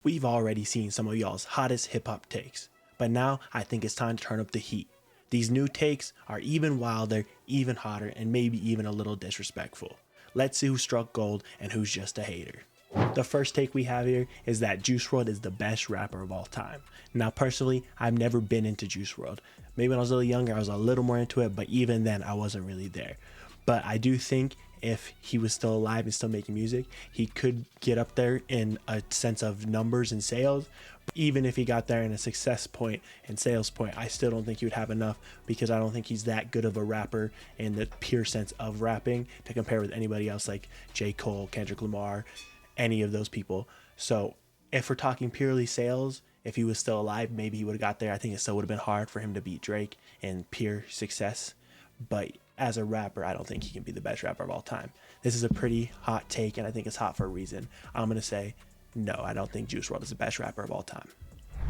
We've already seen some of y'all's hottest hip hop takes, but now I think it's time to turn up the heat. These new takes are even wilder, even hotter, and maybe even a little disrespectful. Let's see who struck gold and who's just a hater. The first take we have here is that Juice WRLD is the best rapper of all time. Now personally, I've never been into Juice WRLD. Maybe when I was a little younger, I was a little more into it, but even then I wasn't really there. But I do think if he was still alive and still making music, he could get up there in a sense of numbers and sales. Even if he got there in a success point and sales point, I still don't think he would have enough, because I don't think he's that good of a rapper in the pure sense of rapping to compare with anybody else like J. Cole, Kendrick Lamar, any of those people. So if we're talking purely sales, if he was still alive, maybe he would have got there. I think it still would have been hard for him to beat Drake in pure success. But as a rapper, I don't think he can be the best rapper of all time. This is a pretty hot take, and I think it's hot for a reason. I'm going to say, no, I don't think Juice WRLD is the best rapper of all time.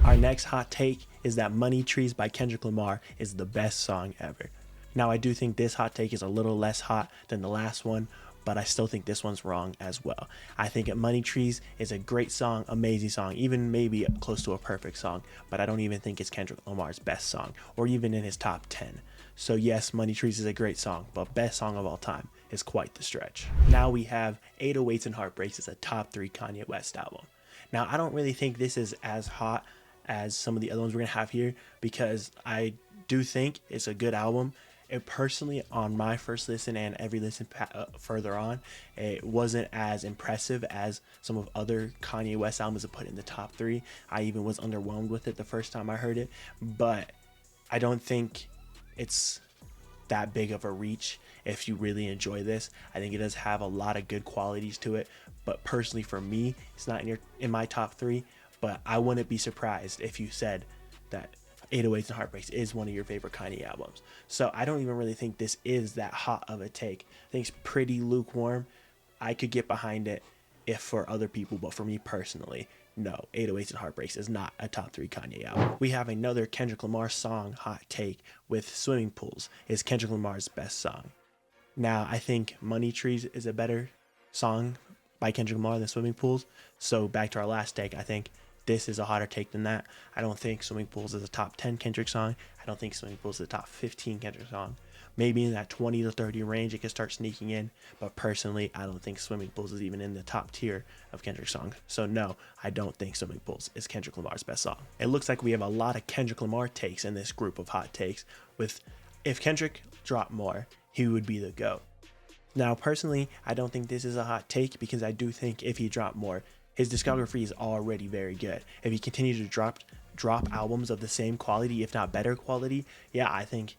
Our next hot take is that Money Trees by Kendrick Lamar is the best song ever. Now, I do think this hot take is a little less hot than the last one, but I still think this one's wrong as well. I think Money Trees is a great song, amazing song, even maybe close to a perfect song, but I don't even think it's Kendrick Lamar's best song, or even in his top 10. So yes, Money Trees is a great song, but best song of all time is quite the stretch. Now we have 808s and Heartbreaks as a top 3 Kanye West album. Now I don't really think this is as hot as some of the other ones we're gonna have here, because I do think it's a good album. It personally, on my first listen and every listen further on, it wasn't as impressive as some of other Kanye West albums that put in the top 3. I even was underwhelmed with it the first time I heard it, but I don't think it's that big of a reach if you really enjoy this. I think it does have a lot of good qualities to it, but personally for me, it's not in my top 3, but I wouldn't be surprised if you said that 808s and Heartbreaks is one of your favorite Kanye albums. So I don't even really think this is that hot of a take. I think it's pretty lukewarm. I could get behind it if for other people, but for me personally, no, 808s and Heartbreaks is not a top 3 Kanye album. We have another Kendrick Lamar song hot take with Swimming Pools is Kendrick Lamar's best song. Now, I think Money Trees is a better song by Kendrick Lamar than Swimming Pools. So back to our last take, I think this is a hotter take than that. I don't think Swimming Pools is a top 10 Kendrick song. I don't think Swimming Pools is a top 15 Kendrick song. Maybe in that 20 to 30 range, it could start sneaking in. But personally, I don't think Swimming Pools is even in the top tier of Kendrick songs. So no, I don't think Swimming Pools is Kendrick Lamar's best song. It looks like we have a lot of Kendrick Lamar takes in this group of hot takes. With if Kendrick dropped more, he would be the GOAT. Now, personally, I don't think this is a hot take, because I do think if he dropped more, his discography is already very good. If he continued to drop albums of the same quality, if not better quality, yeah, I think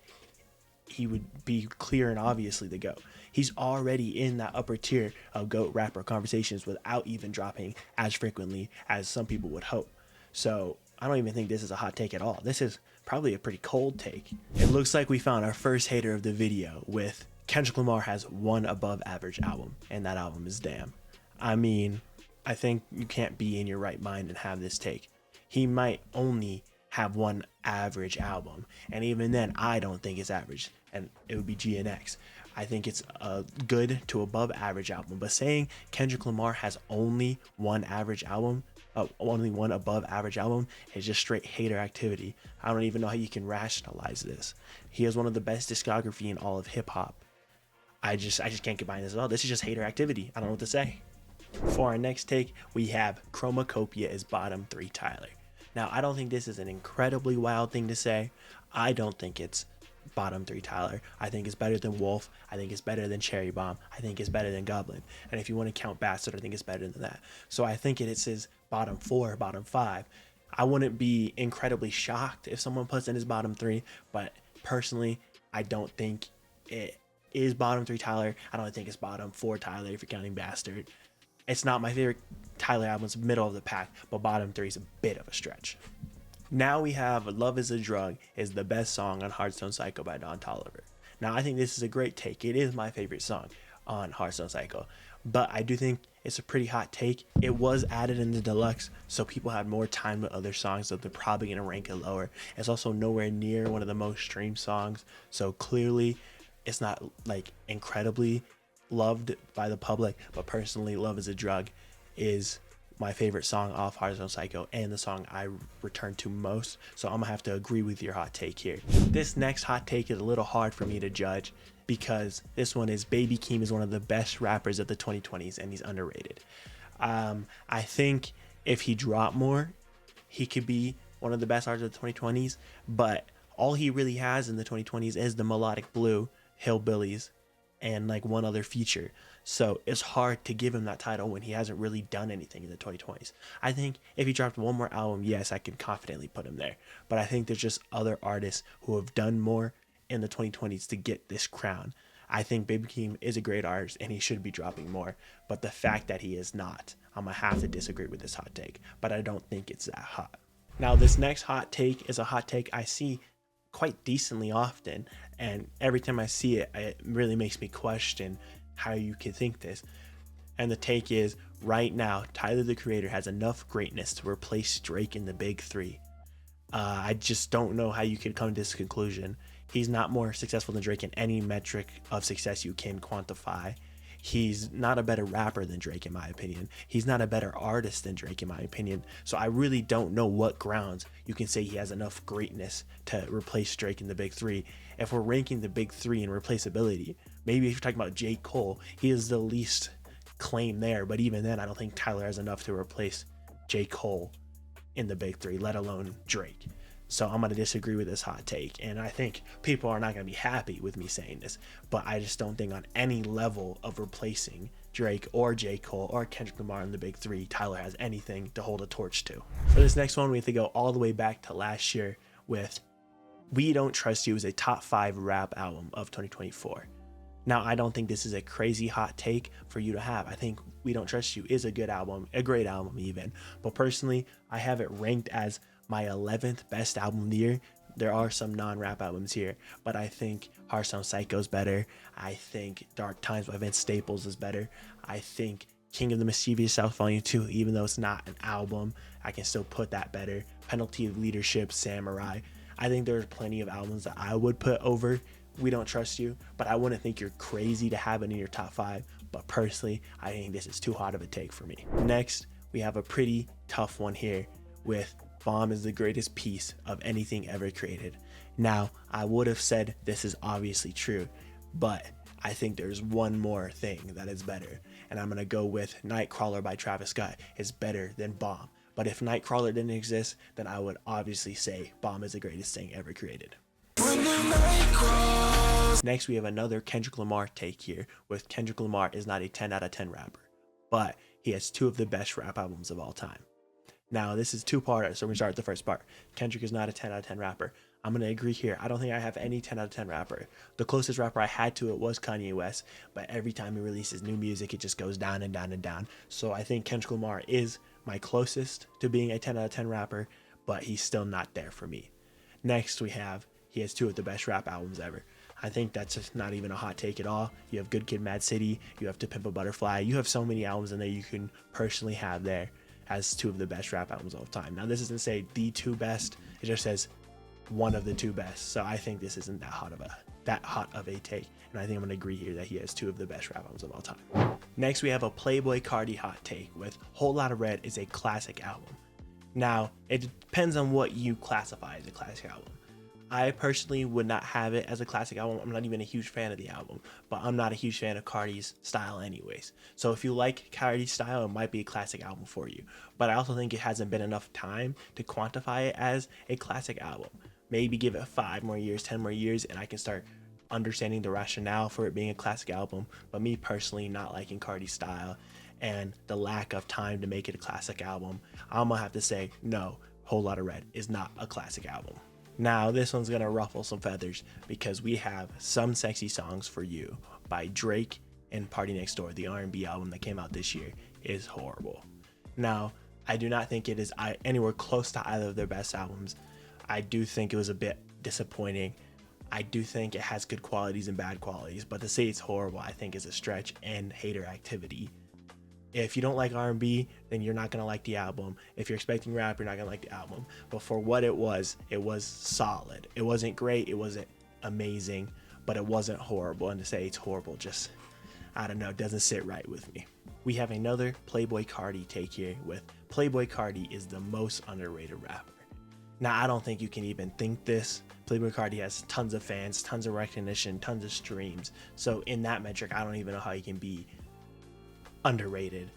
he would be clear and obviously the GOAT. He's already in that upper tier of GOAT rapper conversations without even dropping as frequently as some people would hope. So I don't even think this is a hot take at all. This is probably a pretty cold take. It looks like we found our first hater of the video with Kendrick Lamar has one above average album, and that album is Damn. I mean, I think you can't be in your right mind and have this take. He might only have one average album, and even then I don't think it's average, and it would be GNX. I think it's a good to above average album, but saying Kendrick Lamar has only one average album, only one above average album, is just straight hater activity. I don't even know how you can rationalize this. He has one of the best discography in all of hip hop. I just can't get behind this at all. This is just hater activity. I don't know what to say. For our next take, we have Chromacopia is bottom 3 Tyler. Now, I don't think this is an incredibly wild thing to say. I don't think it's bottom 3 Tyler. I think it's better than Wolf. I think it's better than Cherry Bomb. I think it's better than Goblin. And if you want to count Bastard, I think it's better than that. So I think it's his bottom 4, bottom 5. I wouldn't be incredibly shocked if someone puts in his bottom 3, but personally, I don't think it is bottom 3 Tyler. I don't think it's bottom 4 Tyler if you're counting Bastard. It's not my favorite Tyler album. It's middle of the pack, but bottom 3 is a bit of a stretch. Now we have Love is a Drug is the best song on Heartstone Psycho by Don Toliver. Now I think this is a great take. It is my favorite song on Heartstone Psycho, but I do think it's a pretty hot take. It was added in the deluxe, so people had more time with other songs, so they're probably going to rank it lower. It's also nowhere near one of the most streamed songs, so clearly it's not like incredibly loved by the public, but personally Love is a Drug is my favorite song off Heart of Psycho and the song I return to most. So I'm gonna have to agree with your hot take here. This next hot take is a little hard for me to judge because this one is Baby Keem is one of the best rappers of the 2020s and he's underrated. I think if he dropped more, he could be one of the best artists of the 2020s, but all he really has in the 2020s is the Melodic Blue, Hillbillies, and like one other feature. So it's hard to give him that title when he hasn't really done anything in the 2020s. I think if he dropped one more album, yes, I can confidently put him there. But I think there's just other artists who have done more in the 2020s to get this crown. I think Baby Keem is a great artist and he should be dropping more. But the fact that he is not, I'm going to have to disagree with this hot take. But I don't think it's that hot. Now, this next hot take is a hot take I see quite decently often. And every time I see it, it really makes me question how you can think this. And the take is, right now, Tyler the Creator has enough greatness to replace Drake in the big three. I just don't know how you could come to this conclusion. He's not more successful than Drake in any metric of success you can quantify. He's not a better rapper than Drake, in my opinion. He's not a better artist than Drake, in my opinion. So I really don't know what grounds you can say he has enough greatness to replace Drake in the big three. If we're ranking the big three in replaceability, maybe if you're talking about J. Cole, he is the least claim there. But even then, I don't think Tyler has enough to replace J. Cole in the big three, let alone Drake. So I'm going to disagree with this hot take. And I think people are not going to be happy with me saying this, but I just don't think on any level of replacing Drake or J. Cole or Kendrick Lamar in the big three, Tyler has anything to hold a torch to. For this next one, we have to go all the way back to last year with We Don't Trust You as a top 5 rap album of 2024. Now, I don't think this is a crazy hot take for you to have. I think We Don't Trust You is a good album, a great album even. But personally, I have it ranked as my 11th best album of the year. There are some non-rap albums here, but I think Hearthstone Psycho is better. I think Dark Times by Vince Staples is better. I think King of the Mischievous South Volume 2, even though it's not an album, I can still put that better. Penalty of Leadership, Samurai. I think there's plenty of albums that I would put over We Don't Trust You, but I wouldn't think you're crazy to have it in your top 5. But personally, I think this is too hot of a take for me. Next, we have a pretty tough one here with Bomb is the greatest piece of anything ever created. Now, I would have said this is obviously true, but I think there's one more thing that is better, and I'm gonna go with Nightcrawler by Travis Scott is better than Bomb. But if Nightcrawler didn't exist, then I would obviously say Bomb is the greatest thing ever created. Next, we have another Kendrick Lamar take here, with Kendrick Lamar is not a 10 out of 10 rapper, but he has 2 of the best rap albums of all time. Now, this is 2-parter, so we're going to start with the first part. Kendrick is not a 10 out of 10 rapper. I'm going to agree here. I don't think I have any 10 out of 10 rapper. The closest rapper I had to it was Kanye West, but every time he releases new music, it just goes down and down and down. So I think Kendrick Lamar is my closest to being a 10 out of 10 rapper, but he's still not there for me. Next, we have he has 2 of the best rap albums ever. I think that's just not even a hot take at all. You have Good Kid, Mad City. You have To Pimp a Butterfly. You have so many albums in there you can personally have there as 2 of the best rap albums of all time. Now, this doesn't say the 2 best. It just says one of the 2 best. So I think this isn't that hot of a take. And I think I'm going to agree here that he has 2 of the best rap albums of all time. Next, we have a Playboi Carti hot take with Whole Lotta Red is a classic album. Now, it depends on what you classify as a classic album. I personally would not have it as a classic album. I'm not even a huge fan of the album, but I'm not a huge fan of Carti's style anyways. So if you like Carti's style, it might be a classic album for you. But I also think it hasn't been enough time to quantify it as a classic album. Maybe give it 5 more years, 10 more years, and I can start understanding the rationale for it being a classic album. But me personally not liking Carti's style and the lack of time to make it a classic album, I'm gonna have to say no, Whole Lotta Red is not a classic album. Now, this one's going to ruffle some feathers because we have Some Sexy Songs for You by Drake and Party Next Door. The R&B album that came out this year is horrible. Now, I do not think it is anywhere close to either of their best albums. I do think it was a bit disappointing. I do think it has good qualities and bad qualities, but to say it's horrible, I think is a stretch and hater activity. If you don't like R&B, then you're not going to like the album. If you're expecting rap, you're not going to like the album. But for what it was solid. It wasn't great, it wasn't amazing, but it wasn't horrible. And to say it's horrible, just, I don't know, doesn't sit right with me. We have another Playboi Carti take here with Playboi Carti is the most underrated rapper. Now, I don't think you can even think this. Playboi Carti has tons of fans, tons of recognition, tons of streams. So in that metric, I don't even know how he can be underrated.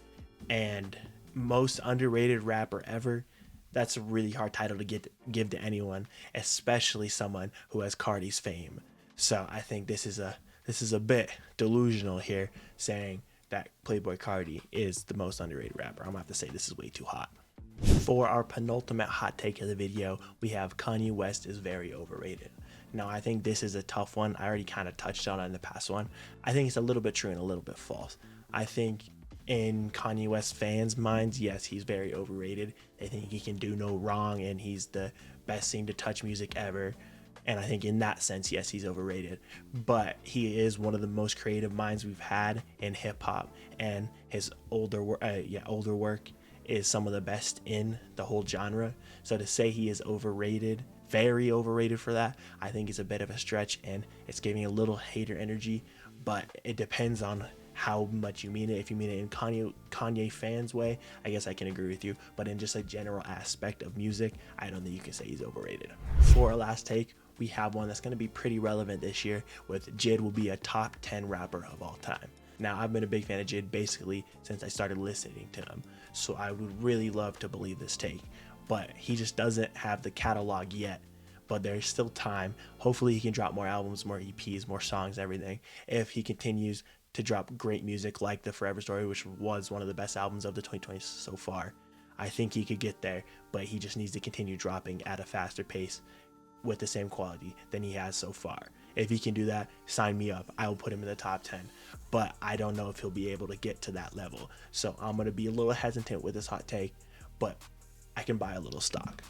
And most underrated rapper ever, that's a really hard title to give to anyone, especially someone who has Carti's fame. So I think this is a bit delusional here, saying that Playboi Carti is the most underrated rapper. I'm gonna have to say this is way too hot. For our penultimate hot take of the video, we have Kanye West is very overrated. Now, I think this is a tough one. I already kind of touched on it in the past one. I think it's a little bit true and a little bit false. I think in Kanye West fans' minds, yes, he's very overrated. They think he can do no wrong and he's the best thing to touch music ever. And I think in that sense, yes, he's overrated. But he is one of the most creative minds we've had in hip hop, and his older work is some of the best in the whole genre. So to say he is overrated, very overrated for that, I think is a bit of a stretch, and it's giving a little hater energy. But it depends on how much you mean it. If you mean it in Kanye fans way, I guess I can agree with you. But in just a general aspect of music, I don't think you can say he's overrated. For our last take, we have one that's going to be pretty relevant this year, with JID will be a top 10 rapper of all time. Now, I've been a big fan of JID basically since I started listening to him, so I would really love to believe this take, but he just doesn't have the catalog yet. But there's still time. Hopefully he can drop more albums, more EPs, more songs, everything, if he continues to drop great music like The Forever Story, which was one of the best albums of the 2020s so far. I think he could get there, but he just needs to continue dropping at a faster pace with the same quality than he has so far. If he can do that, sign me up. I will put him in the top 10, but I don't know if he'll be able to get to that level. So I'm going to be a little hesitant with this hot take, but I can buy a little stock.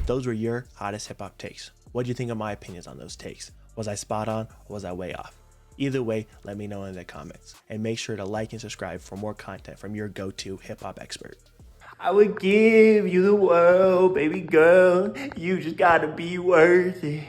Those were your hottest hip hop takes. What do you think of my opinions on those takes? Was I spot on or was I way off? Either way, let me know in the comments, and make sure to like and subscribe for more content from your go-to hip hop expert. I would give you the world, baby girl. You just gotta be worth it.